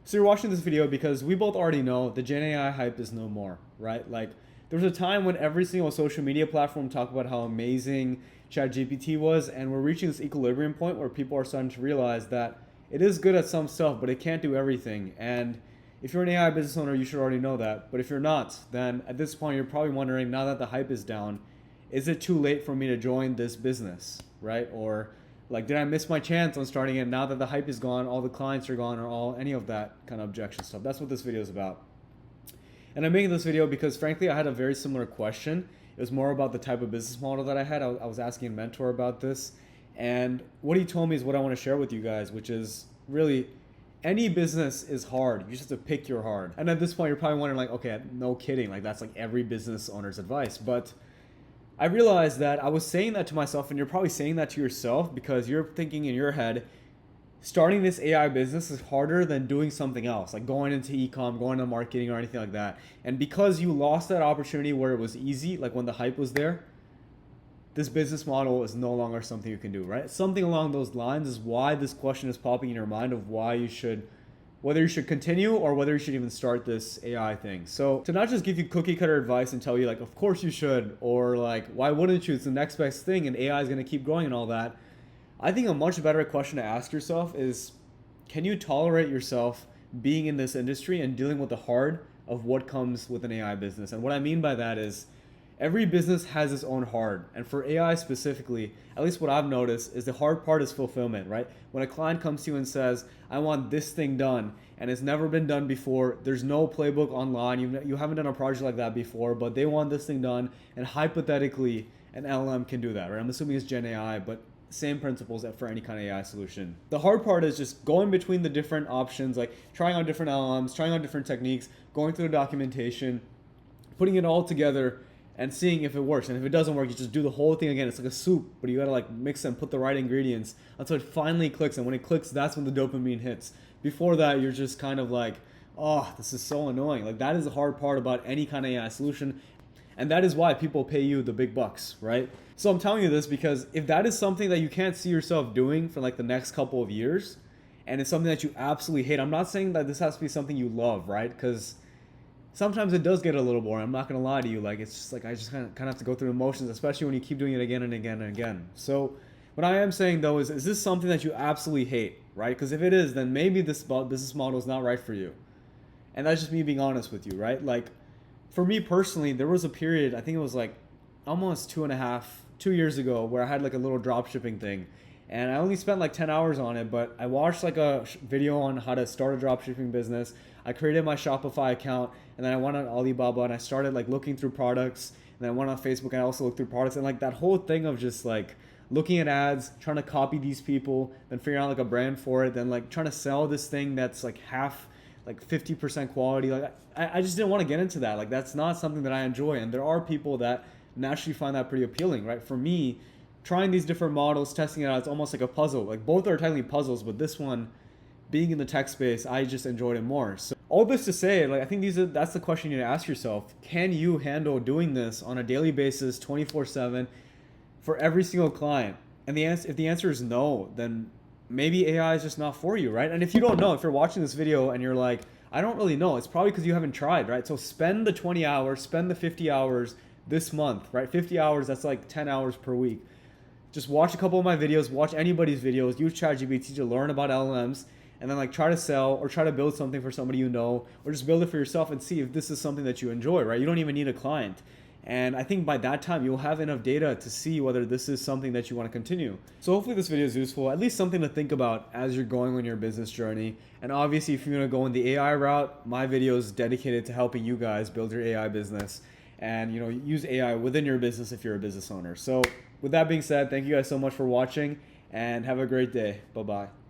So you're watching this video because we both already know the Gen AI hype is no more, right? Like there was a time when every single social media platform talked about how amazing ChatGPT was, and we're reaching this equilibrium point where people are starting to realize that it is good at some stuff, but it can't do everything. And if you're an AI business owner, you should already know that. But if you're not, then at this point you're probably wondering, now that the hype is down, is it too late for me to join this business, right? Or like, did I miss my chance on starting it now that the hype is gone, all the clients are gone, or all any of that kind of objection stuff? That's what this video is about. And I'm making this video because frankly, I had a very similar question. It was more about the type of business model that I had. I was asking a mentor about this. And what he told me is what I want to share with you guys, which is really any business is hard. You just have to pick your hard. And at this point, you're probably wondering like, okay, no kidding. Like that's like every business owner's advice. But I realized that I was saying that to myself, and you're probably saying that to yourself because you're thinking in your head, starting this AI business is harder than doing something else, like going into ecom, going to marketing, or anything like that. And because you lost that opportunity where it was easy, like when the hype was there, this business model is no longer something you can do, right? Something along those lines is why this question is popping in your mind of why you should, whether you should continue or whether you should even start this AI thing. So to not just give you cookie cutter advice and tell you like, of course you should, or like, why wouldn't you? It's the next best thing and AI is going to keep growing and all that. I think a much better question to ask yourself is, can you tolerate yourself being in this industry and dealing with the hard of what comes with an AI business? And what I mean by that is every business has its own hard. And for AI specifically, at least what I've noticed is the hard part is fulfillment, right? When a client comes to you and says, I want this thing done, and it's never been done before, there's no playbook online, you haven't done a project like that before, but they want this thing done, and hypothetically, an LLM can do that, right? I'm assuming it's Gen AI, but same principles for any kind of AI solution. The hard part is just going between the different options, like trying on different LLMs, trying on different techniques, going through the documentation, putting it all together, and seeing if it works. And if it doesn't work, you just do the whole thing again. It's like a soup, but you gotta like mix and put the right ingredients until it finally clicks. And when it clicks, that's when the dopamine hits. Before that, you're just kind of like, oh, this is so annoying. Like that is the hard part about any kind of AI solution. And that is why people pay you the big bucks, right? So I'm telling you this because if that is something that you can't see yourself doing for like the next couple of years, and it's something that you absolutely hate, I'm not saying that this has to be something you love, right? Because sometimes it does get a little boring. I'm not gonna lie to you. Like it's just like I just kind of have to go through emotions, especially when you keep doing it again and again and again. So what I am saying though is this something that you absolutely hate, right? Because if it is, then maybe this business model is not right for you. And that's just me being honest with you, right? Like for me personally, there was a period, I think it was like almost 2 years ago, where I had like a little drop shipping thing. And I only spent like 10 hours on it, but I watched like a video on how to start a drop shipping business. I created my Shopify account, and then I went on Alibaba and I started like looking through products. And then I went on Facebook and I also looked through products. And like that whole thing of just like looking at ads, trying to copy these people, then figuring out like a brand for it, then like trying to sell this thing that's like half, like 50% quality. Like I just didn't want to get into that. Like that's not something that I enjoy. And there are people that naturally find that pretty appealing, right? For me, trying these different models, testing it out, it's almost like a puzzle. Like both are technically puzzles, but this one, being in the tech space, I just enjoyed it more. So all this to say, like I think that's the question you need to ask yourself. Can you handle doing this on a daily basis, 24/7, for every single client? And if the answer is no, then maybe AI is just not for you, right? And if you don't know, if you're watching this video and you're like, I don't really know, it's probably because you haven't tried, right? So spend the 20 hours, spend the 50 hours this month, right? 50 hours, that's like 10 hours per week. Just watch a couple of my videos, watch anybody's videos, use ChatGPT to learn about LLMs, and then like try to sell or try to build something for somebody you know, or just build it for yourself and see if this is something that you enjoy, right? You don't even need a client. And I think by that time, you'll have enough data to see whether this is something that you want to continue. So hopefully this video is useful, at least something to think about as you're going on your business journey. And obviously, if you're going to go in the AI route, my video is dedicated to helping you guys build your AI business and use AI within your business if you're a business owner. So with that being said, thank you guys so much for watching and have a great day. Bye-bye.